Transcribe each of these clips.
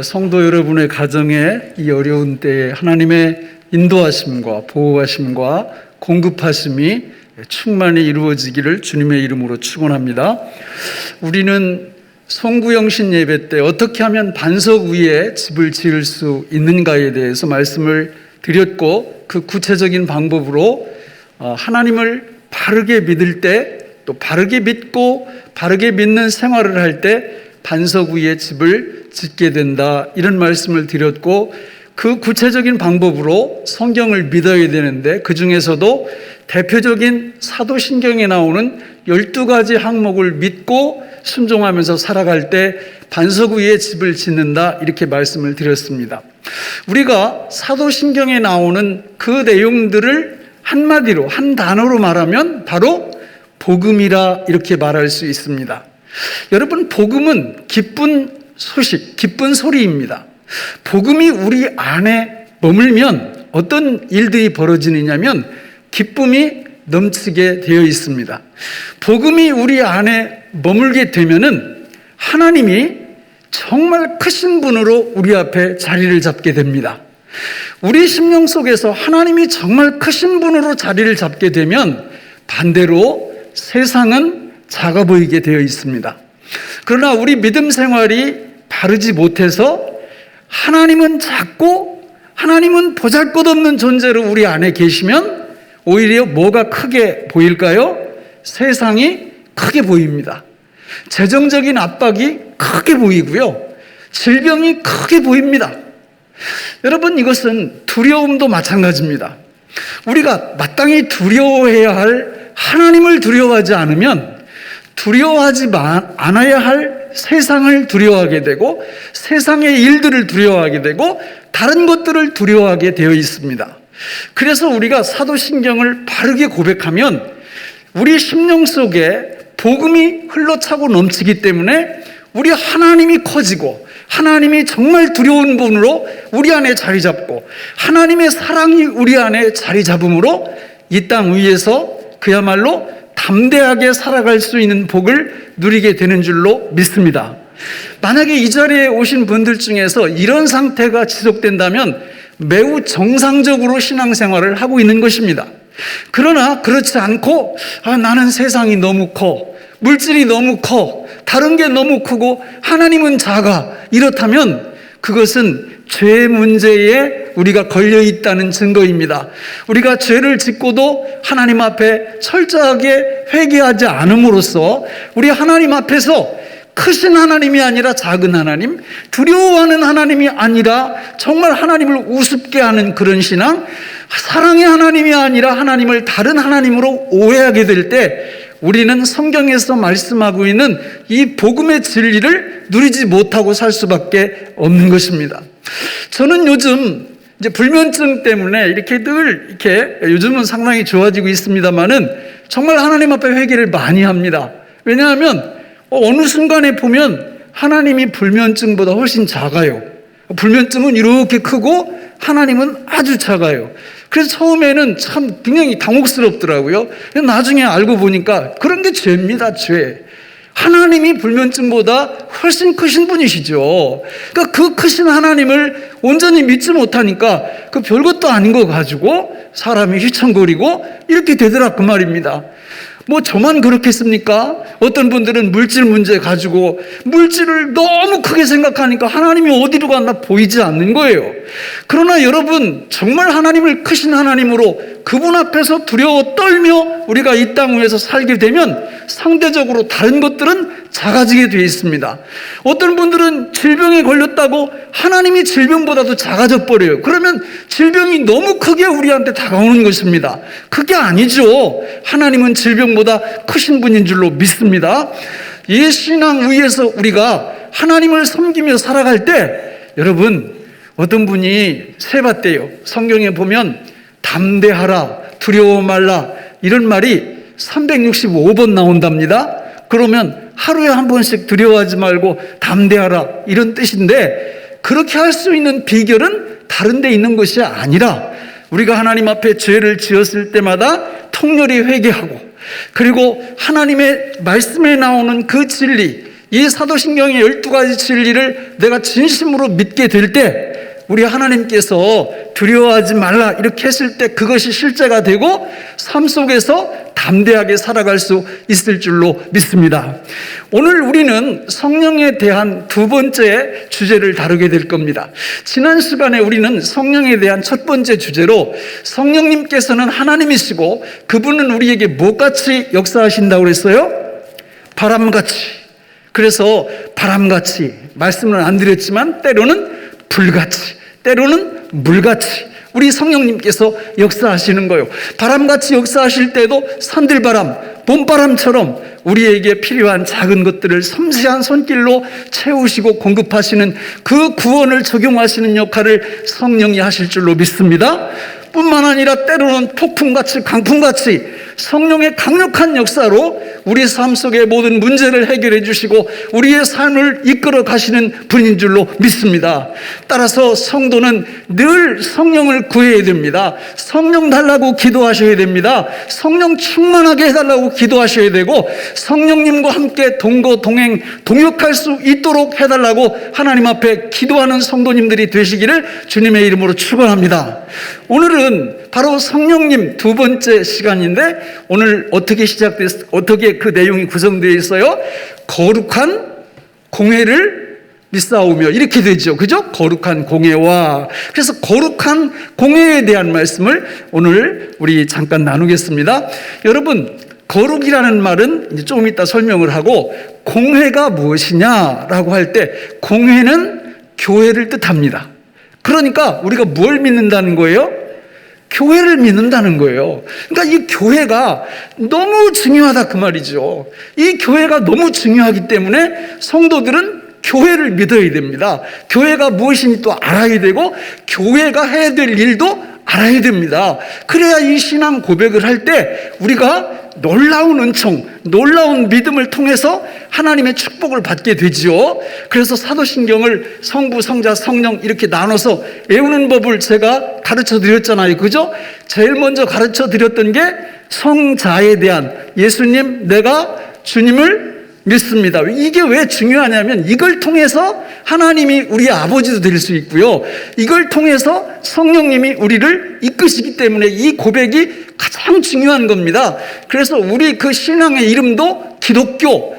성도 여러분의 가정에 이 어려운 때에 하나님의 인도하심과 보호하심과 공급하심이 충만히 이루어지기를 주님의 이름으로 축원합니다. 우리는 송구영신 예배 때 어떻게 하면 반석 위에 집을 지을 수 있는가에 대해서 말씀을 드렸고, 그 구체적인 방법으로 하나님을 바르게 믿을 때, 또 바르게 믿고 바르게 믿는 생활을 할 때 반석 위에 집을 짓게 된다, 이런 말씀을 드렸고, 그 구체적인 방법으로 성경을 믿어야 되는데, 그 중에서도 대표적인 사도신경에 나오는 12가지 항목을 믿고 순종하면서 살아갈 때 반석 위에 집을 짓는다, 이렇게 말씀을 드렸습니다. 우리가 사도신경에 나오는 그 내용들을 한마디로, 한 단어로 말하면 바로 복음이라 이렇게 말할 수 있습니다. 여러분, 복음은 기쁜 소식, 기쁜 소리입니다. 복음이 우리 안에 머물면 어떤 일들이 벌어지느냐면 기쁨이 넘치게 되어 있습니다. 복음이 우리 안에 머물게 되면은 하나님이 정말 크신 분으로 우리 앞에 자리를 잡게 됩니다. 우리 심령 속에서 하나님이 정말 크신 분으로 자리를 잡게 되면 반대로 세상은 작아 보이게 되어 있습니다. 그러나 우리 믿음 생활이 바르지 못해서 하나님은 작고 하나님은 보잘것없는 존재로 우리 안에 계시면 오히려 뭐가 크게 보일까요? 세상이 크게 보입니다. 재정적인 압박이 크게 보이고요, 질병이 크게 보입니다. 여러분, 이것은 두려움도 마찬가지입니다. 우리가 마땅히 두려워해야 할 하나님을 두려워하지 않으면 두려워하지 않아야 할 세상을 두려워하게 되고, 세상의 일들을 두려워하게 되고, 다른 것들을 두려워하게 되어 있습니다. 그래서 우리가 사도신경을 바르게 고백하면 우리 심령 속에 복음이 흘러차고 넘치기 때문에 우리 하나님이 커지고, 하나님이 정말 두려운 분으로 우리 안에 자리 잡고, 하나님의 사랑이 우리 안에 자리 잡음으로 이 땅 위에서 그야말로 담대하게 살아갈 수 있는 복을 누리게 되는 줄로 믿습니다. 만약에 이 자리에 오신 분들 중에서 이런 상태가 지속된다면 매우 정상적으로 신앙생활을 하고 있는 것입니다. 그러나 그렇지 않고 나는 세상이 너무 커, 물질이 너무 커, 다른 게 너무 크고 하나님은 작아, 이렇다면 그것은 죄 문제에 우리가 걸려 있다는 증거입니다. 우리가 죄를 짓고도 하나님 앞에 철저하게 회개하지 않음으로써 우리 하나님 앞에서 크신 하나님이 아니라 작은 하나님, 두려워하는 하나님이 아니라 정말 하나님을 우습게 하는 그런 신앙, 사랑의 하나님이 아니라 하나님을 다른 하나님으로 오해하게 될 때 우리는 성경에서 말씀하고 있는 이 복음의 진리를 누리지 못하고 살 수밖에 없는 것입니다. 저는 요즘 이제 불면증 때문에 이렇게 요즘은 상당히 좋아지고 있습니다만은 정말 하나님 앞에 회개를 많이 합니다. 왜냐하면 어느 순간에 보면 하나님이 불면증보다 훨씬 작아요. 불면증은 이렇게 크고 하나님은 아주 작아요. 그래서 처음에는 참 굉장히 당혹스럽더라고요. 나중에 알고 보니까 그런 게 죄입니다, 죄. 하나님이 불면증보다 훨씬 크신 분이시죠. 그러니까 그 크신 하나님을 온전히 믿지 못하니까 그 별것도 아닌 거 가지고 사람이 휘청거리고 이렇게 되더라, 그 말입니다. 뭐 저만 그렇겠습니까? 어떤 분들은 물질 문제 가지고 물질을 너무 크게 생각하니까 하나님이 어디로 갔나 보이지 않는 거예요. 그러나 여러분, 정말 하나님을 크신 하나님으로 그분 앞에서 두려워 떨며 우리가 이 땅 위에서 살게 되면 상대적으로 다른 것들은 작아지게 되어 있습니다. 어떤 분들은 질병에 걸렸다고 하나님이 질병보다도 작아져 버려요. 그러면 질병이 너무 크게 우리한테 다가오는 것입니다. 그게 아니죠. 하나님은 질병보다 크신 분인 줄로 믿습니다. 이 신앙 위에서 우리가 하나님을 섬기며 살아갈 때, 여러분, 어떤 분이 세봤대요. 성경에 보면 담대하라, 두려워 말라, 이런 말이 365번 나온답니다. 그러면 하루에 한 번씩 두려워하지 말고 담대하라, 이런 뜻인데, 그렇게 할 수 있는 비결은 다른 데 있는 것이 아니라 우리가 하나님 앞에 죄를 지었을 때마다 통렬히 회개하고, 그리고 하나님의 말씀에 나오는 그 진리, 이 사도신경의 12가지 진리를 내가 진심으로 믿게 될 때 우리 하나님께서 두려워하지 말라 이렇게 했을 때 그것이 실제가 되고 삶 속에서 담대하게 살아갈 수 있을 줄로 믿습니다. 오늘 우리는 성령에 대한 두 번째 주제를 다루게 될 겁니다. 지난 시간에 우리는 성령에 대한 첫 번째 주제로 성령님께서는 하나님이시고 그분은 우리에게 무엇같이 역사하신다고 그랬어요? 바람같이. 그래서 바람같이 말씀은 안 드렸지만 때로는 불같이, 때로는 물같이 우리 성령님께서 역사하시는 거예요. 바람같이 역사하실 때도 산들바람, 봄바람처럼 우리에게 필요한 작은 것들을 섬세한 손길로 채우시고 공급하시는 그 구원을 적용하시는 역할을 성령이 하실 줄로 믿습니다. 뿐만 아니라 때로는 폭풍같이 강풍같이 성령의 강력한 역사로 우리 삶 속의 모든 문제를 해결해 주시고 우리의 삶을 이끌어 가시는 분인 줄로 믿습니다. 따라서 성도는 늘 성령을 구해야 됩니다. 성령 달라고 기도하셔야 됩니다. 성령 충만하게 해달라고 기도하셔야 되고 성령님과 함께 동거 동행 동역할 수 있도록 해달라고 하나님 앞에 기도하는 성도님들이 되시기를 주님의 이름으로 축원합니다. 오늘은 바로 성령님 두 번째 시간인데 오늘 어떻게 그 내용이 구성되어 있어요? 거룩한 공회를 믿사오며 이렇게 되죠. 그죠? 거룩한 공회와 그래서 거룩한 공회에 대한 말씀을 오늘 우리 잠깐 나누겠습니다. 여러분 거룩이라는 말은 이제 조금 이따 설명을 하고 공회가 무엇이냐라고 할 때 공회는 교회를 뜻합니다. 그러니까 우리가 뭘 믿는다는 거예요? 교회를 믿는다는 거예요. 그러니까 이 교회가 너무 중요하다 그 말이죠. 이 교회가 너무 중요하기 때문에 성도들은 교회를 믿어야 됩니다. 교회가 무엇인지 또 알아야 되고 교회가 해야 될 일도 알아야 됩니다. 그래야 이 신앙 고백을 할 때 우리가 놀라운 은총, 놀라운 믿음을 통해서 하나님의 축복을 받게 되지요. 그래서 사도신경을 성부, 성자, 성령 이렇게 나눠서 외우는 법을 제가 가르쳐 드렸잖아요. 그죠? 제일 먼저 가르쳐 드렸던 게 성자에 대한 예수님, 내가 주님을 믿습니다. 이게 왜 중요하냐면 이걸 통해서 하나님이 우리의 아버지도 될 수 있고요. 이걸 통해서 성령님이 우리를 이끄시기 때문에 이 고백이 가장 중요한 겁니다. 그래서 우리 그 신앙의 이름도 기독교,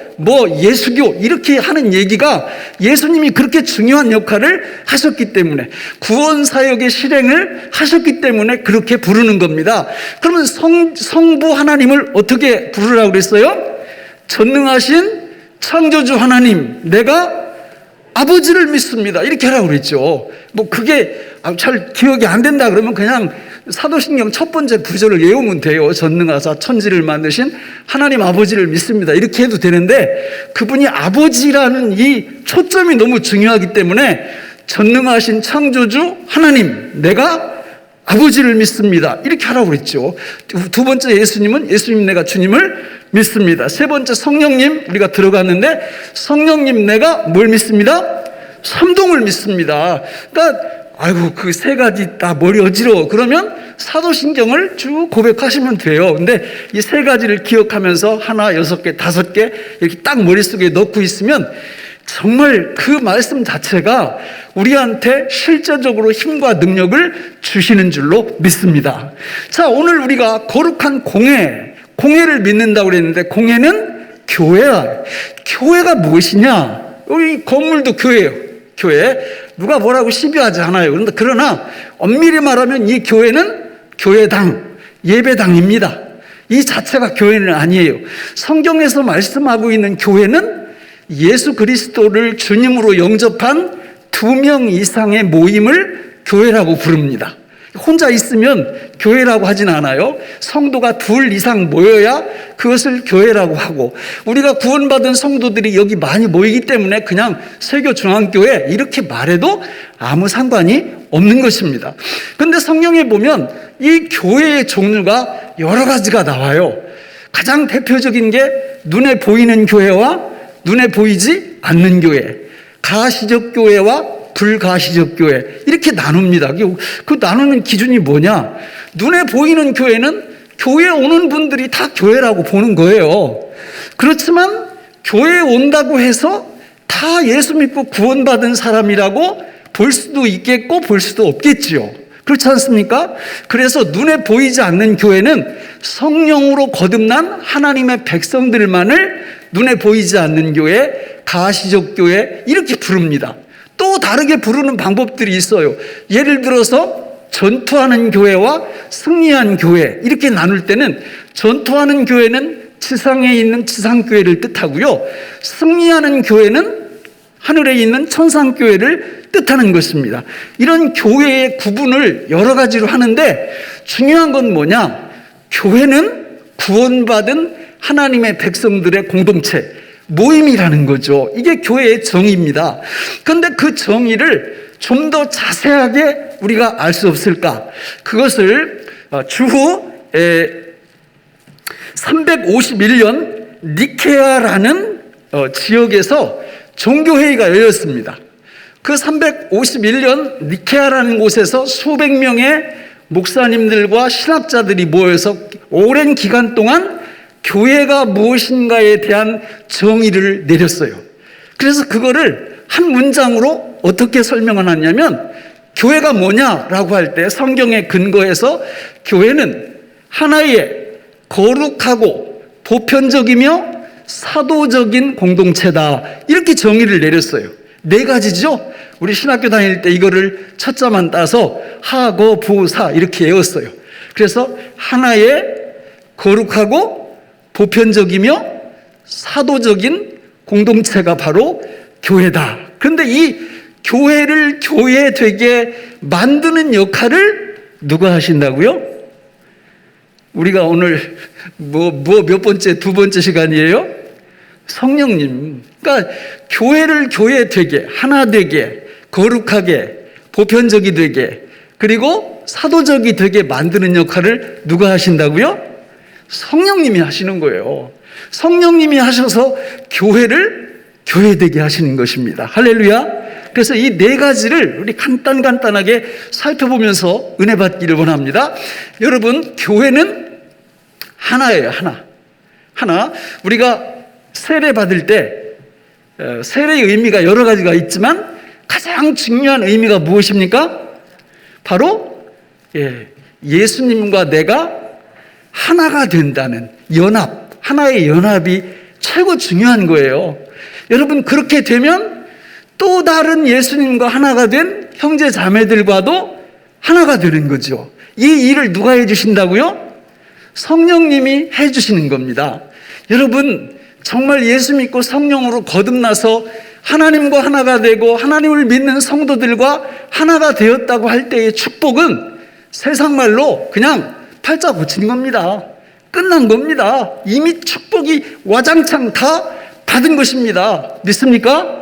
예수교 이렇게 하는 얘기가 예수님이 그렇게 중요한 역할을 하셨기 때문에 구원 사역의 실행을 하셨기 때문에 그렇게 부르는 겁니다. 그러면 성부 하나님을 어떻게 부르라고 그랬어요? 전능하신 창조주 하나님, 내가 아버지를 믿습니다. 이렇게 하라고 그랬죠. 그게 잘 기억이 안 된다 그러면 그냥 사도신경 첫 번째 구절을 외우면 돼요. 전능하사 천지를 만드신 하나님 아버지를 믿습니다. 이렇게 해도 되는데 그분이 아버지라는 이 초점이 너무 중요하기 때문에 전능하신 창조주 하나님, 내가 아버지를 믿습니다. 이렇게 하라고 그랬죠. 두 번째 예수님은 예수님 내가 주님을 믿습니다. 세 번째 성령님 우리가 들어갔는데 성령님 내가 뭘 믿습니다? 삼동을 믿습니다. 그러니까 그 세 가지 다 머리 어지러워. 그러면 사도신경을 쭉 고백하시면 돼요. 근데 이 세 가지를 기억하면서 하나, 6개, 5개 이렇게 딱 머릿속에 넣고 있으면 정말 그 말씀 자체가 우리한테 실제적으로 힘과 능력을 주시는 줄로 믿습니다. 자, 오늘 우리가 거룩한 공회를 믿는다고 그랬는데 공회는 교회야. 교회가 무엇이냐? 우리 건물도 교회예요. 교회. 누가 뭐라고 시비하지 않아요. 그러나 엄밀히 말하면 이 교회는 교회당, 예배당입니다. 이 자체가 교회는 아니에요. 성경에서 말씀하고 있는 교회는 예수 그리스도를 주님으로 영접한 2명 이상의 모임을 교회라고 부릅니다. 혼자 있으면 교회라고 하진 않아요. 성도가 2 이상 모여야 그것을 교회라고 하고 우리가 구원받은 성도들이 여기 많이 모이기 때문에 그냥 세교중앙교회 이렇게 말해도 아무 상관이 없는 것입니다. 그런데 성경에 보면 이 교회의 종류가 여러 가지가 나와요. 가장 대표적인 게 눈에 보이는 교회와 눈에 보이지 않는 교회, 가시적 교회와 불가시적 교회 이렇게 나눕니다. 그 나누는 기준이 뭐냐? 눈에 보이는 교회는 교회에 오는 분들이 다 교회라고 보는 거예요. 그렇지만 교회에 온다고 해서 다 예수 믿고 구원받은 사람이라고 볼 수도 있겠고 볼 수도 없겠지요. 그렇지 않습니까? 그래서 눈에 보이지 않는 교회는 성령으로 거듭난 하나님의 백성들만을 눈에 보이지 않는 교회, 가시적 교회 이렇게 부릅니다. 또 다르게 부르는 방법들이 있어요. 예를 들어서 전투하는 교회와 승리한 교회 이렇게 나눌 때는 전투하는 교회는 지상에 있는 지상교회를 뜻하고요, 승리하는 교회는 하늘에 있는 천상교회를 뜻하는 것입니다. 이런 교회의 구분을 여러 가지로 하는데 중요한 건 뭐냐? 교회는 구원받은 하나님의 백성들의 공동체, 모임이라는 거죠. 이게 교회의 정의입니다. 그런데 그 정의를 좀 더 자세하게 우리가 알 수 없을까? 그것을 주후 351년 니케아라는 지역에서 종교회의가 열렸습니다. 그 351년 니케아라는 곳에서 수백 명의 목사님들과 신학자들이 모여서 오랜 기간 동안 교회가 무엇인가에 대한 정의를 내렸어요. 그래서 그거를 한 문장으로 어떻게 설명하냐면, 교회가 뭐냐라고 할 때 성경에 근거해서 교회는 하나의 거룩하고 보편적이며 사도적인 공동체다, 이렇게 정의를 내렸어요. 네 가지죠. 우리 신학교 다닐 때 이거를 첫자만 따서 하고 부사 이렇게 외웠어요. 그래서 하나의 거룩하고 보편적이며 사도적인 공동체가 바로 교회다. 그런데 이 교회를 교회되게 만드는 역할을 누가 하신다고요? 우리가 오늘 몇 번째, 두 번째 시간이에요? 성령님. 그러니까 교회를 교회되게, 하나 되게, 거룩하게, 보편적이 되게, 그리고 사도적이 되게 만드는 역할을 누가 하신다고요? 성령님이 하시는 거예요. 성령님이 하셔서 교회를 교회되게 하시는 것입니다. 할렐루야. 그래서 이 네 가지를 우리 간단하게 살펴보면서 은혜 받기를 원합니다. 여러분, 교회는 하나예요. 하나. 우리가 세례 받을 때 세례의 의미가 여러 가지가 있지만 가장 중요한 의미가 무엇입니까? 바로 예수님과 내가 하나가 된다는 연합, 하나의 연합이 최고 중요한 거예요. 여러분, 그렇게 되면 또 다른 예수님과 하나가 된 형제 자매들과도 하나가 되는 거죠. 이 일을 누가 해주신다고요? 성령님이 해주시는 겁니다. 여러분, 정말 예수 믿고 성령으로 거듭나서 하나님과 하나가 되고 하나님을 믿는 성도들과 하나가 되었다고 할 때의 축복은 세상 말로 그냥 팔자 고친 겁니다. 끝난 겁니다. 이미 축복이 와장창 다 받은 것입니다. 믿습니까?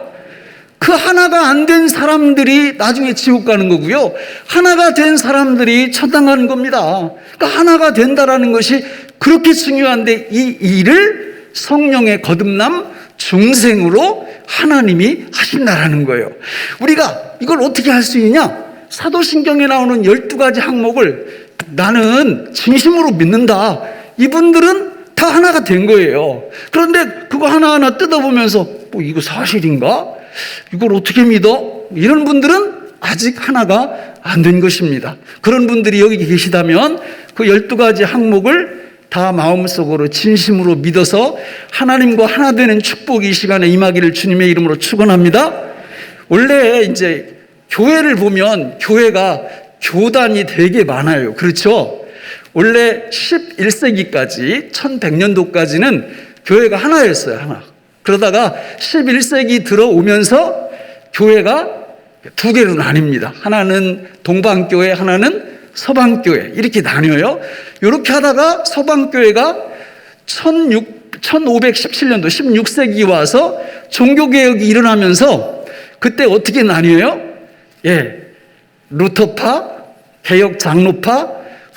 그 하나가 안 된 사람들이 나중에 지옥 가는 거고요, 하나가 된 사람들이 천당 가는 겁니다. 그러니까 하나가 된다라는 것이 그렇게 중요한데, 이 일을 성령의 거듭남 중생으로 하나님이 하신다라는 거예요. 우리가 이걸 어떻게 할 수 있냐? 사도신경에 나오는 12가지 항목을 나는 진심으로 믿는다, 이분들은 다 하나가 된 거예요. 그런데 그거 하나하나 뜯어보면서 이거 사실인가? 이걸 어떻게 믿어? 이런 분들은 아직 하나가 안 된 것입니다. 그런 분들이 여기 계시다면 그 12가지 항목을 다 마음속으로 진심으로 믿어서 하나님과 하나 되는 축복이 이 시간에 임하기를 주님의 이름으로 축원합니다. 원래 이제 교회를 보면 교회가 교단이 되게 많아요. 그렇죠? 원래 11세기까지 1100년도까지는 교회가 하나였어요. 하나. 그러다가 11세기 들어오면서 교회가 두 개로 나뉩니다. 하나는 동방교회, 하나는 서방교회, 이렇게 나뉘어요. 이렇게 하다가 서방교회가 1517년도 16세기 와서 종교개혁이 일어나면서 그때 어떻게 나뉘어요? 루터파, 개혁 장로파,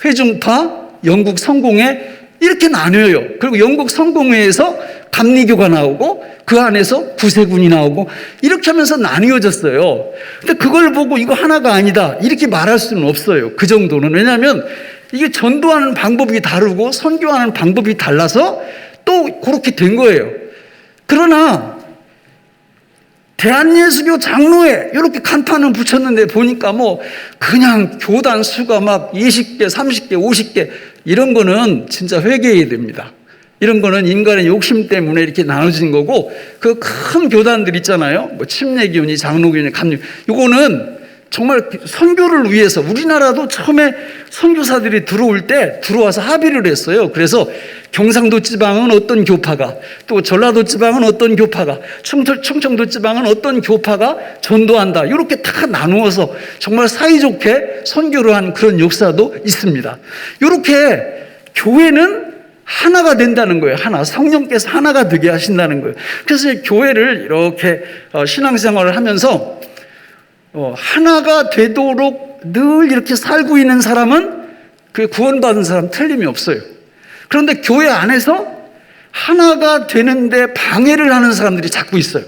회중파, 영국 성공회, 이렇게 나뉘어요. 그리고 영국 성공회에서 감리교가 나오고 그 안에서 구세군이 나오고 이렇게 하면서 나뉘어졌어요. 근데 그걸 보고 이거 하나가 아니다, 이렇게 말할 수는 없어요. 그 정도는. 왜냐하면 이게 전도하는 방법이 다르고 선교하는 방법이 달라서 또 그렇게 된 거예요. 그러나 대한예수교 장로회 이렇게 간판을 붙였는데 보니까 뭐 그냥 교단 수가 막 20개, 30개, 50개 이런 거는 진짜 회개해야 됩니다. 이런 거는 인간의 욕심 때문에 이렇게 나눠진 거고, 그 큰 교단들 있잖아요. 뭐 침례교니 장로교니 감리, 이거는 정말 선교를 위해서, 우리나라도 처음에 선교사들이 들어올 때 들어와서 합의를 했어요. 그래서 경상도 지방은 어떤 교파가, 또 전라도 지방은 어떤 교파가, 충청도 지방은 어떤 교파가 전도한다, 이렇게 다 나누어서 정말 사이좋게 선교를 한 그런 역사도 있습니다. 이렇게 교회는 하나가 된다는 거예요. 하나, 성령께서 하나가 되게 하신다는 거예요. 그래서 교회를 이렇게 신앙생활을 하면서 하나가 되도록 늘 이렇게 살고 있는 사람은 그 구원받은 사람 틀림이 없어요. 그런데 교회 안에서 하나가 되는데 방해를 하는 사람들이 자꾸 있어요.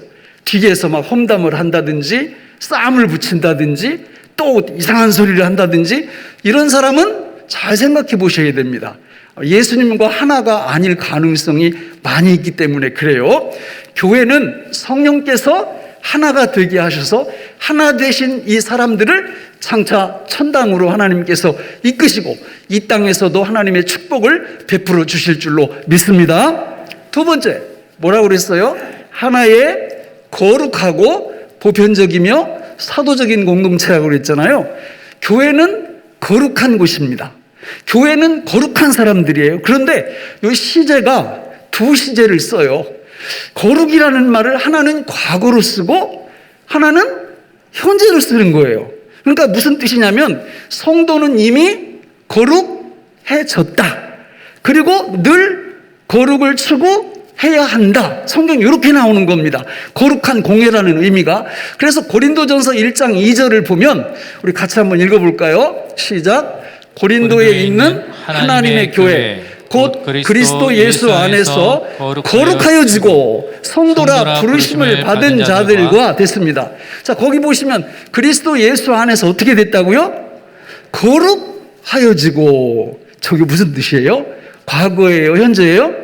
뒤에서 막 험담을 한다든지 싸움을 붙인다든지 또 이상한 소리를 한다든지, 이런 사람은 잘 생각해 보셔야 됩니다. 예수님과 하나가 아닐 가능성이 많이 있기 때문에 그래요. 교회는 성령께서 하나가 되게 하셔서 하나 되신 이 사람들을 장차 천당으로 하나님께서 이끄시고 이 땅에서도 하나님의 축복을 베풀어 주실 줄로 믿습니다. 두 번째, 뭐라고 그랬어요? 하나의 거룩하고 보편적이며 사도적인 공동체라고 그랬잖아요. 교회는 거룩한 곳입니다. 교회는 거룩한 사람들이에요. 그런데 이 시제가 두 시제를 써요. 거룩이라는 말을 하나는 과거로 쓰고 하나는 현재로 쓰는 거예요. 그러니까 무슨 뜻이냐면 성도는 이미 거룩해졌다. 그리고 늘 거룩을 추구해야 한다. 성경이 이렇게 나오는 겁니다. 거룩한 공예라는 의미가. 그래서 고린도전서 1장 2절을 보면 우리 같이 한번 읽어볼까요? 시작. 고린도에 있는 하나님의 교회 곧 그리스도 예수 안에서 거룩하여지고 성도라 부르심을 받은 자들과 됐습니다. 자, 거기 보시면 그리스도 예수 안에서 어떻게 됐다고요? 거룩하여지고. 저게 무슨 뜻이에요? 과거예요? 현재예요?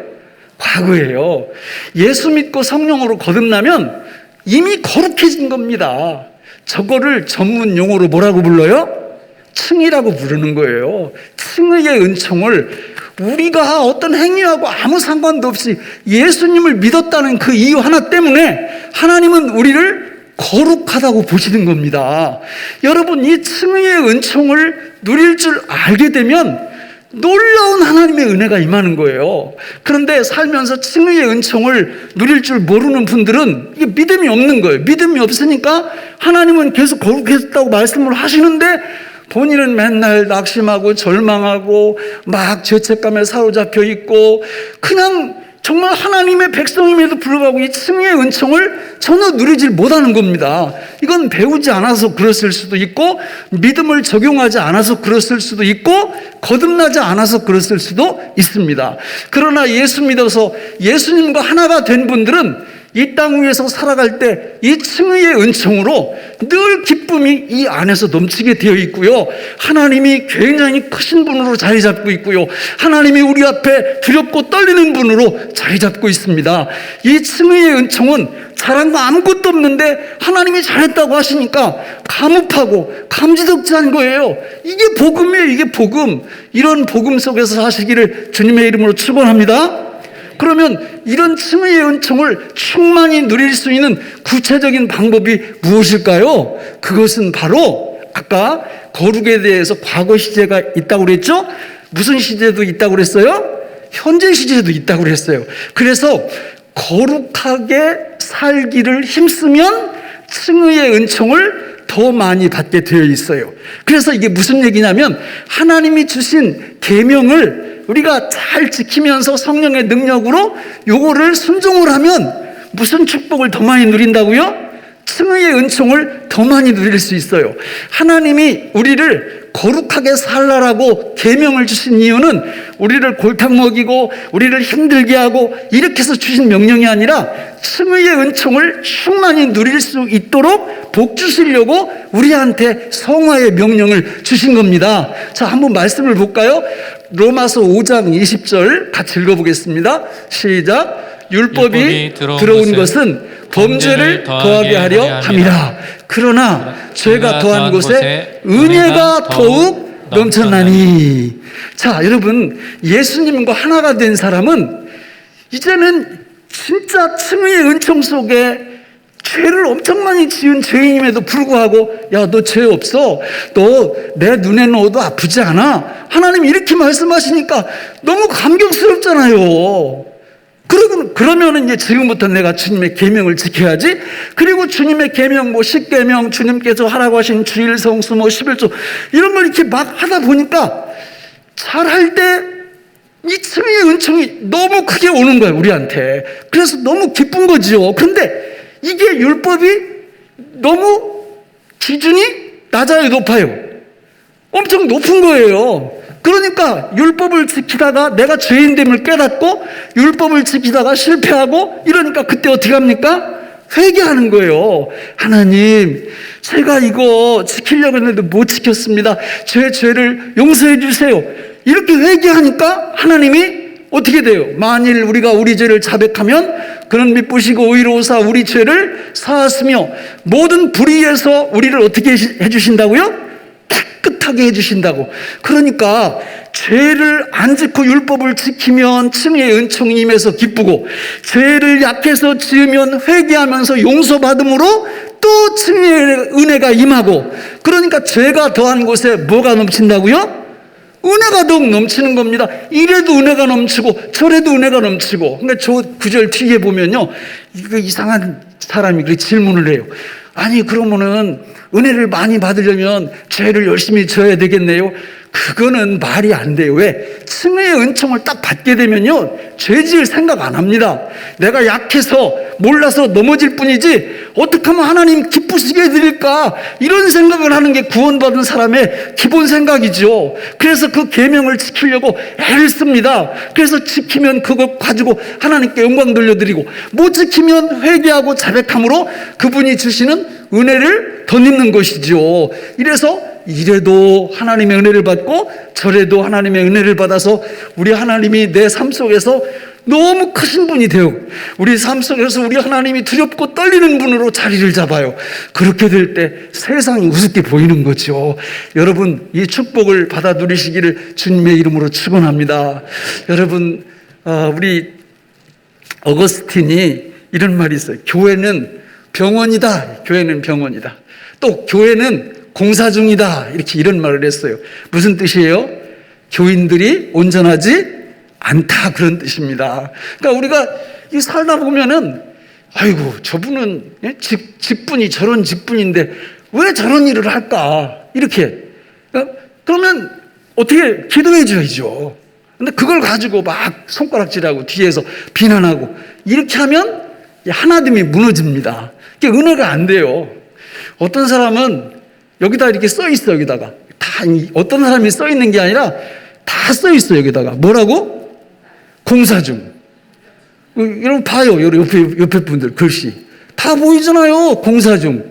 과거예요. 예수 믿고 성령으로 거듭나면 이미 거룩해진 겁니다. 저거를 전문 용어로 뭐라고 불러요? 칭이라고 부르는 거예요. 칭의의 은총을 우리가 어떤 행위하고 아무 상관도 없이 예수님을 믿었다는 그 이유 하나 때문에 하나님은 우리를 거룩하다고 보시는 겁니다. 여러분, 이 칭의의 은총을 누릴 줄 알게 되면 놀라운 하나님의 은혜가 임하는 거예요. 그런데 살면서 칭의의 은총을 누릴 줄 모르는 분들은 이게 믿음이 없는 거예요. 믿음이 없으니까 하나님은 계속 거룩했다고 말씀을 하시는데 본인은 맨날 낙심하고 절망하고 막 죄책감에 사로잡혀 있고 그냥 정말 하나님의 백성임에도 불구하고 이 칭의의 은총을 전혀 누리질 못하는 겁니다. 이건 배우지 않아서 그랬을 수도 있고 믿음을 적용하지 않아서 그랬을 수도 있고 거듭나지 않아서 그랬을 수도 있습니다. 그러나 예수 믿어서 예수님과 하나가 된 분들은 이 땅 위에서 살아갈 때 이 칭의의 은총으로 늘 기쁨이 이 안에서 넘치게 되어 있고요. 하나님이 굉장히 크신 분으로 자리 잡고 있고요. 하나님이 우리 앞에 두렵고 떨리는 분으로 자리 잡고 있습니다. 이 칭의의 은총은 잘한 거 아무것도 없는데 하나님이 잘했다고 하시니까 감업하고 감지덕지한 거예요. 이게 복음이에요. 이게 복음. 이런 복음 속에서 사시기를 주님의 이름으로 축원합니다. 그러면 이런 칭의의 은총을 충만히 누릴 수 있는 구체적인 방법이 무엇일까요? 그것은 바로 아까 거룩에 대해서 과거 시제가 있다고 그랬죠? 무슨 시제도 있다고 그랬어요? 현재 시제도 있다고 그랬어요. 그래서 거룩하게 살기를 힘쓰면 칭의의 은총을 더 많이 받게 되어 있어요. 그래서 이게 무슨 얘기냐면 하나님이 주신 계명을 우리가 잘 지키면서 성령의 능력으로 요거를 순종을 하면 무슨 축복을 더 많이 누린다고요? 칭의의 은총을 더 많이 누릴 수 있어요. 하나님이 우리를 거룩하게 살라라고 계명을 주신 이유는 우리를 골탕 먹이고 우리를 힘들게 하고 이렇게 해서 주신 명령이 아니라 칭의의 은총을 충만히 누릴 수 있도록 복 주시려고 우리한테 성화의 명령을 주신 겁니다. 자, 한번 말씀을 볼까요? 로마서 5장 20절 같이 읽어보겠습니다. 시작. 율법이 들어온 것은 범죄를 더하게 하려 함이라. 그러나 죄가 더한 곳에 은혜가 더욱 넘쳤나니. 자, 여러분, 예수님과 하나가 된 사람은 이제는 진짜 칭의의 은총 속에 죄를 엄청 많이 지은 죄인임에도 불구하고, 야, 너 죄 없어. 너 내 눈에 넣어도 아프지 않아. 하나님이 이렇게 말씀하시니까 너무 감격스럽잖아요. 그러면은 이제 지금부터 내가 주님의 계명을 지켜야지. 그리고 주님의 계명, 뭐 10계명, 주님께서 하라고 하신 주일 성수, 뭐 11조 이런 걸 이렇게 막 하다 보니까 잘할 때 이 칭의의 은총이 너무 크게 오는 거예요, 우리한테. 그래서 너무 기쁜 거죠. 근데 이게 율법이 너무 기준이 낮아요, 높아요? 엄청 높은 거예요. 그러니까 율법을 지키다가 내가 죄인됨을 깨닫고 율법을 지키다가 실패하고 이러니까 그때 어떻게 합니까? 회개하는 거예요. 하나님, 제가 이거 지키려고 했는데 못 지켰습니다. 제 죄를 용서해 주세요. 이렇게 회개하니까 하나님이 어떻게 돼요? 만일 우리가 우리 죄를 자백하면 그는 미쁘시고 의로우사 우리 죄를 사하시며 모든 불의에서 우리를 어떻게 해주신다고요? 깨끗하게 해주신다고. 그러니까 죄를 안 짓고 율법을 지키면 칭의의 은총이 임해서 기쁘고, 죄를 약해서 지으면 회개하면서 용서받음으로 또 칭의의 은혜가 임하고, 그러니까 죄가 더한 곳에 뭐가 넘친다고요? 은혜가 더욱 넘치는 겁니다. 이래도 은혜가 넘치고 저래도 은혜가 넘치고. 그러니까 저 구절 뒤에 보면요, 이거 이상한 사람이 그 질문을 해요. 아니, 그러면은 은혜를 많이 받으려면 죄를 열심히 져야 되겠네요. 그거는 말이 안 돼요. 왜? 칭의의 은총을 딱 받게 되면요, 죄 지을 생각 안 합니다. 내가 약해서 몰라서 넘어질 뿐이지 어떻게 하면 하나님 기쁘시게 해드릴까, 이런 생각을 하는 게 구원받은 사람의 기본 생각이죠. 그래서 그 계명을 지키려고 애를 씁니다. 그래서 지키면 그거 가지고 하나님께 영광 돌려드리고, 못 지키면 회개하고 자백함으로 그분이 주시는 은혜를 덧입는 것이죠. 이래도 하나님의 은혜를 받고 저래도 하나님의 은혜를 받아서 우리 하나님이 내 삶 속에서 너무 크신 분이 되어 우리 삶 속에서 우리 하나님이 두렵고 떨리는 분으로 자리를 잡아요. 그렇게 될 때 세상이 우습게 보이는 거죠. 여러분, 이 축복을 받아 누리시기를 주님의 이름으로 축원합니다. 여러분, 우리 어거스틴이 이런 말이 있어요. 교회는 병원이다. 교회는 병원이다. 또 교회는 공사 중이다. 이런 말을 했어요. 무슨 뜻이에요? 교인들이 온전하지 않다, 그런 뜻입니다. 그러니까 우리가 이 살다 보면은, 아이고, 저분은 직분이 저런 직분인데 왜 저런 일을 할까? 이렇게. 그러면 어떻게 기도해 줘야죠. 근데 그걸 가지고 막 손가락질하고 뒤에서 비난하고 이렇게 하면 하나됨이 무너집니다. 이게 은혜가 안 돼요. 어떤 사람은 여기다 이렇게 써 있어. 여기다가 다, 어떤 사람이 써 있는 게 아니라 다 써 있어. 여기다가 뭐라고? 공사 중. 여러분 봐요. 옆에 분들 글씨 다 보이잖아요. 공사 중.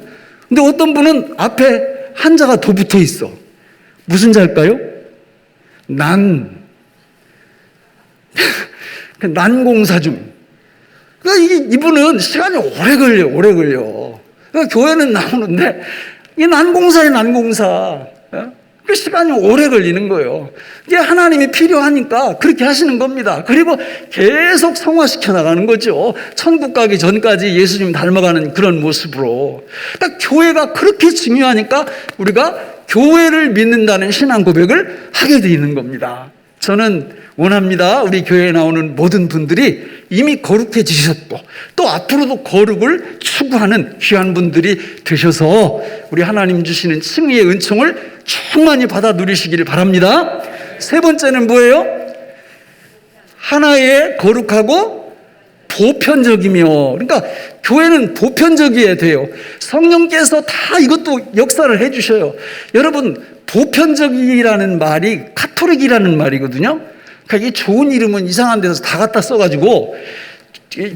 근데 어떤 분은 앞에 한자가 더 붙어 있어. 무슨 자일까요? 난공사 중. 그러니까 이분은 시간이 오래 걸려. 그러니까 교회는 나오는데 이게 난공사. 그 시간이 오래 걸리는 거예요. 이게 하나님이 필요하니까 그렇게 하시는 겁니다. 그리고 계속 성화시켜 나가는 거죠. 천국 가기 전까지 예수님 닮아가는 그런 모습으로. 그러니까 교회가 그렇게 중요하니까 우리가 교회를 믿는다는 신앙 고백을 하게 돼 있는 겁니다. 저는 원합니다. 우리 교회에 나오는 모든 분들이 이미 거룩해지셨고 또 앞으로도 거룩을 추구하는 귀한 분들이 되셔서 우리 하나님 주시는 칭의의 은총을 충만히 받아 누리시기를 바랍니다. 세 번째는 뭐예요? 하나의 거룩하고 보편적이며, 그러니까 교회는 보편적이어야 돼요. 성령께서 다 이것도 역사를 해주셔요. 여러분, 보편적이라는 말이 카톨릭이라는 말이거든요. 그러니까 이 좋은 이름은 이상한 데서 다 갖다 써가지고,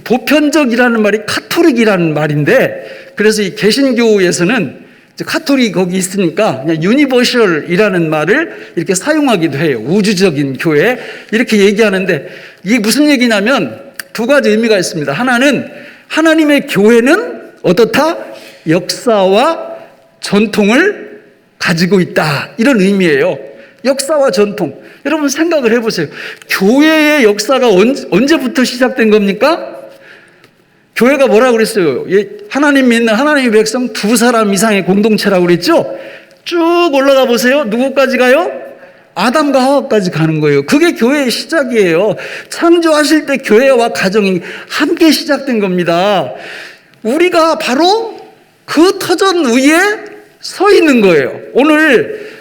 보편적이라는 말이 카톨릭이라는 말인데, 그래서 이 개신교에서는 카톨릭 거기 있으니까 그냥 유니버셜이라는 말을 이렇게 사용하기도 해요. 우주적인 교회 이렇게 얘기하는데, 이게 무슨 얘기냐면 두 가지 의미가 있습니다. 하나는 하나님의 교회는 어떻다? 역사와 전통을 가지고 있다, 이런 의미예요. 역사와 전통. 여러분 생각을 해보세요. 교회의 역사가 언제부터 시작된 겁니까? 교회가 뭐라고 그랬어요? 하나님 믿는 하나님의 백성 두 사람 이상의 공동체라고 그랬죠? 쭉 올라가 보세요. 누구까지 가요? 아담과 하와까지 가는 거예요. 그게 교회의 시작이에요. 창조하실 때 교회와 가정이 함께 시작된 겁니다. 우리가 바로 그 터전 위에 서 있는 거예요. 오늘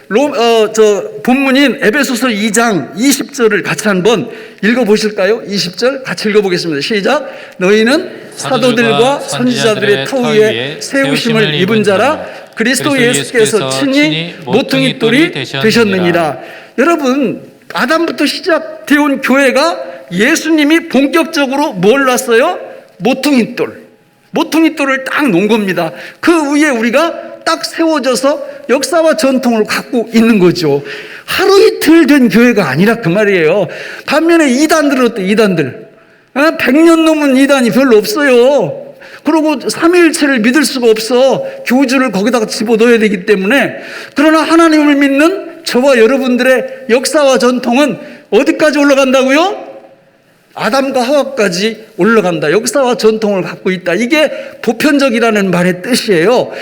본문인 에베소서 2장 20절을 같이 한번 읽어보실까요? 20절 같이 읽어보겠습니다. 시작. 너희는 사도들과 선지자들의 터 위에 세우심을 입은 자라 그리스도 예수께서 친히 모퉁이돌이 되셨느니라. 여러분, 아담부터 시작되어 온 교회가 예수님이 본격적으로 뭘 놨어요? 모퉁이돌을 딱 놓은 겁니다. 그 위에 우리가 딱 세워져서 역사와 전통을 갖고 있는 거죠. 하루 이틀 된 교회가 아니라 그 말이에요. 반면에 이단들은 어때? 이단들 100년 넘은 이단이 별로 없어요. 그리고 삼위일체를 믿을 수가 없어. 교주를 거기다가 집어넣어야 되기 때문에. 그러나 하나님을 믿는 저와 여러분들의 역사와 전통은 어디까지 올라간다고요? 아담과 하와까지 올라간다. 역사와 전통을 갖고 있다. 이게 보편적이라는 말의 뜻이에요.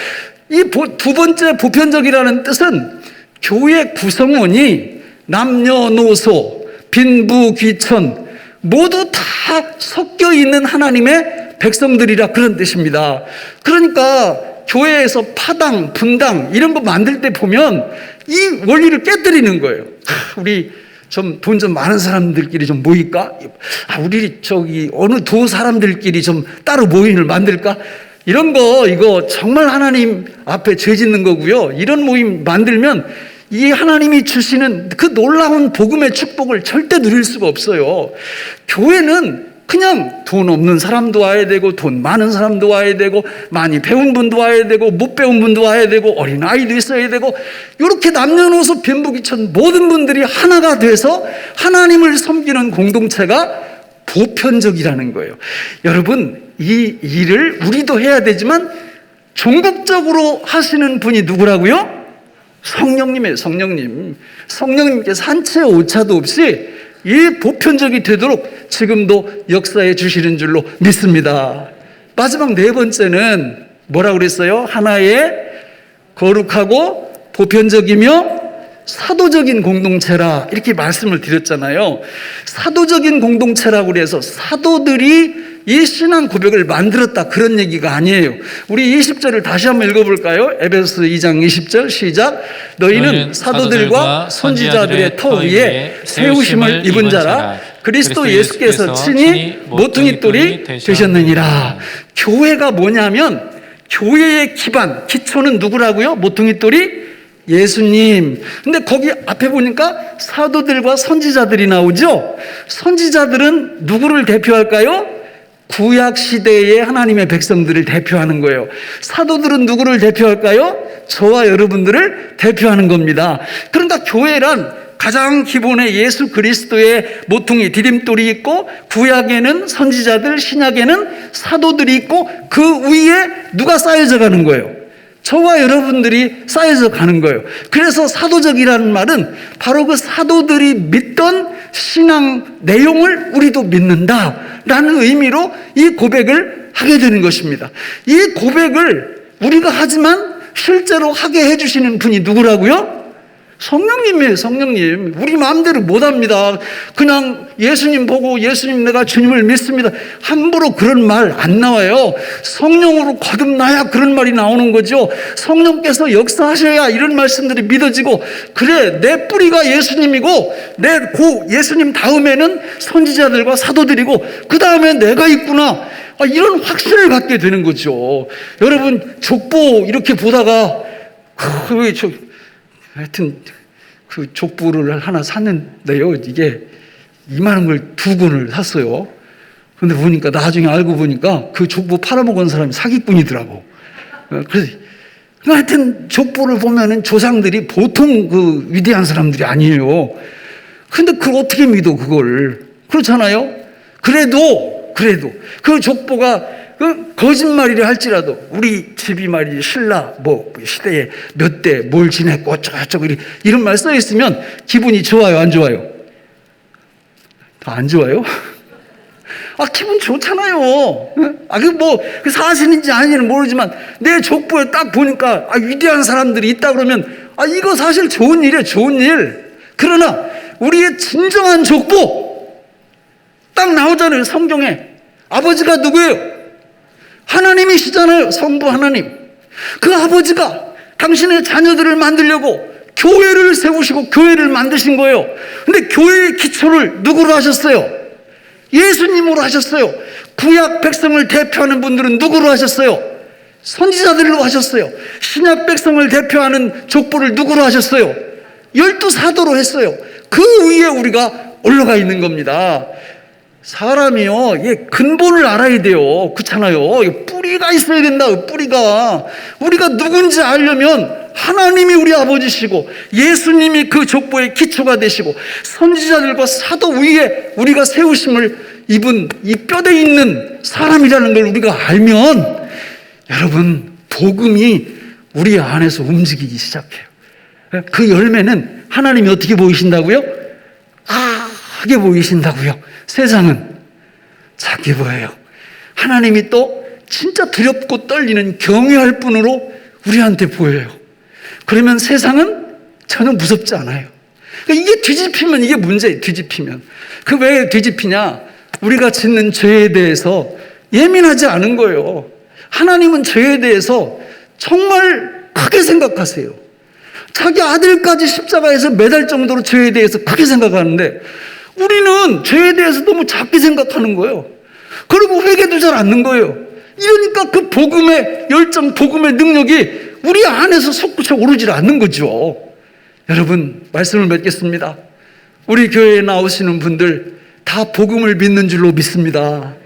이 두 번째 보편적이라는 뜻은 교회 구성원이 남녀노소, 빈부, 귀천 모두 다 섞여 있는 하나님의 백성들이라 그런 뜻입니다. 그러니까 교회에서 파당, 분당 이런 거 만들 때 보면 이 원리를 깨뜨리는 거예요. 우리 돈 좀 많은 사람들끼리 좀 모일까? 우리 어느 도 사람들끼리 좀 따로 모임을 만들까? 이거 정말 하나님 앞에 죄 짓는 거고요. 이런 모임 만들면 이 하나님이 주시는 그 놀라운 복음의 축복을 절대 누릴 수가 없어요. 교회는 그냥 돈 없는 사람도 와야 되고 돈 많은 사람도 와야 되고 많이 배운 분도 와야 되고 못 배운 분도 와야 되고 어린아이도 있어야 되고 이렇게 남녀노소 빈부귀천 모든 분들이 하나가 돼서 하나님을 섬기는 공동체가 보편적이라는 거예요. 여러분, 이 일을 우리도 해야 되지만 종국적으로 하시는 분이 누구라고요? 성령님이에요. 성령님께서 한 채 오차도 없이 이 보편적이 되도록 지금도 역사해 주시는 줄로 믿습니다. 마지막 네 번째는 뭐라고 그랬어요? 하나의 거룩하고 보편적이며 사도적인 공동체라 이렇게 말씀을 드렸잖아요. 사도적인 공동체라고 그래서 사도들이 이 신앙 고백을 만들었다 그런 얘기가 아니에요. 우리 20절을 다시 한번 읽어볼까요? 에베소서 2장 20절 시작. 너희는 사도들과 선지자들의 터 위에 세우심을 입은 자라 그리스도 예수께서 친히 모퉁이돌이 되셨느니라. 교회가 뭐냐면 교회의 기초는 누구라고요? 모퉁이돌이 예수님. 근데 거기 앞에 보니까 사도들과 선지자들이 나오죠. 선지자들은 누구를 대표할까요? 구약 시대의 하나님의 백성들을 대표하는 거예요. 사도들은 누구를 대표할까요? 저와 여러분들을 대표하는 겁니다. 그러니까 교회란 가장 기본에 예수 그리스도의 모퉁이 디딤돌이 있고 구약에는 선지자들, 신약에는 사도들이 있고 그 위에 누가 쌓여져 가는 거예요? 저와 여러분들이 쌓여져 가는 거예요. 그래서 사도적이라는 말은 바로 그 사도들이 믿던 신앙 내용을 우리도 믿는다라는 의미로 이 고백을 하게 되는 것입니다. 이 고백을 우리가 하지만 실제로 하게 해주시는 분이 누구라고요? 성령님이에요. 성령님. 우리 마음대로 못합니다. 그냥 예수님 보고 예수님 내가 주님을 믿습니다. 함부로 그런 말 안 나와요. 성령으로 거듭나야 그런 말이 나오는 거죠. 성령께서 역사하셔야 이런 말씀들이 믿어지고 그래 내 뿌리가 예수님이고 내 예수님 다음에는 선지자들과 사도들이고 그 다음에 내가 있구나. 이런 확신을 갖게 되는 거죠. 여러분 족보 이렇게 보다가 하여튼 그 족보를 하나 샀는데요. 이게 2만 원 걸 2권을 샀어요. 근데 보니까 나중에 알고 보니까 그 족보 팔아먹은 사람이 사기꾼이더라고. 그래서 하여튼 족보를 보면은 조상들이 보통 그 위대한 사람들이 아니에요. 근데 그걸 어떻게 믿어 그걸? 그렇잖아요. 그래도 그래도 그 족보가 거짓말이라 할지라도 우리 집이 말이지 신라 뭐 시대에 몇 대 뭘 지냈고 어쩌고 이런 말 써 있으면 기분이 좋아요, 안 좋아요? 안 좋아요? 기분 좋잖아요. 그 사실인지 아닌지는 모르지만 내 족보에 딱 보니까 위대한 사람들이 있다 그러면 이거 사실 좋은 일이에요, 좋은 일. 그러나 우리의 진정한 족보 딱 나오잖아요, 성경에. 아버지가 누구예요? 하나님이시잖아요, 성부 하나님. 그 아버지가 당신의 자녀들을 만들려고 교회를 세우시고 교회를 만드신 거예요. 근데 교회의 기초를 누구로 하셨어요? 예수님으로 하셨어요. 구약 백성을 대표하는 분들은 누구로 하셨어요? 선지자들로 하셨어요. 신약 백성을 대표하는 족보를 누구로 하셨어요? 12사도로 했어요. 그 위에 우리가 올라가 있는 겁니다. 사람이요, 근본을 알아야 돼요. 그렇잖아요. 뿌리가 있어야 된다. 뿌리가. 우리가 누군지 알려면 하나님이 우리 아버지시고 예수님이 그 족보의 기초가 되시고 선지자들과 사도 위에 우리가 세우심을 입은 이 뼈대 있는 사람이라는 걸 우리가 알면 여러분, 복음이 우리 안에서 움직이기 시작해요. 그 열매는 하나님이 어떻게 보이신다고요? 하게 보이신다고요. 세상은 작게 보여요. 하나님이 또 진짜 두렵고 떨리는 경외할 뿐으로 우리한테 보여요. 그러면 세상은 전혀 무섭지 않아요. 이게 뒤집히면 이게 문제예요. 뒤집히면. 왜 뒤집히냐? 우리가 짓는 죄에 대해서 예민하지 않은 거예요. 하나님은 죄에 대해서 정말 크게 생각하세요. 자기 아들까지 십자가에서 매달 정도로 죄에 대해서 크게 생각하는데 우리는 죄에 대해서 너무 작게 생각하는 거예요. 그리고 회개도 잘 않는 거예요. 이러니까 그 복음의 열정, 복음의 능력이 우리 안에서 솟구쳐 오르질 않는 거죠. 여러분, 말씀을 맺겠습니다. 우리 교회에 나오시는 분들 다 복음을 믿는 줄로 믿습니다.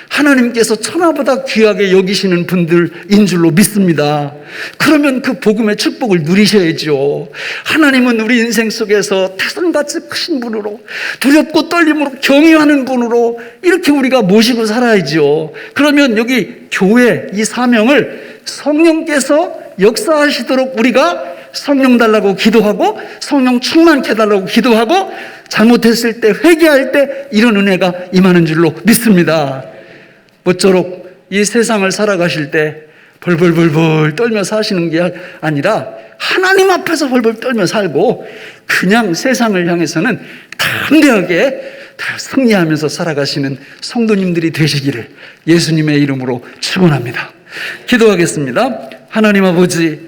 하나님께서 천하보다 귀하게 여기시는 분들인 줄로 믿습니다. 그러면 그 복음의 축복을 누리셔야죠. 하나님은 우리 인생 속에서 태산같이 크신 분으로, 두렵고 떨림으로 경외하는 분으로 이렇게 우리가 모시고 살아야죠. 그러면 여기 교회 이 사명을 성령께서 역사하시도록 우리가 성령 달라고 기도하고 성령 충만케 달라고 기도하고 잘못했을 때 회개할 때 이런 은혜가 임하는 줄로 믿습니다. 모쪼록 이 세상을 살아가실 때 벌벌벌벌 떨며 사시는 게 아니라 하나님 앞에서 벌벌 떨며 살고 그냥 세상을 향해서는 담대하게 다 승리하면서 살아가시는 성도님들이 되시기를 예수님의 이름으로 축원합니다. 기도하겠습니다. 하나님 아버지,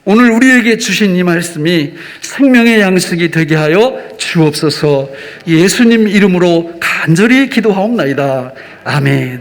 오늘 우리에게 주신 이 말씀이 생명의 양식이 되게 하여 주옵소서. 예수님 이름으로 간절히 기도하옵나이다. 아멘.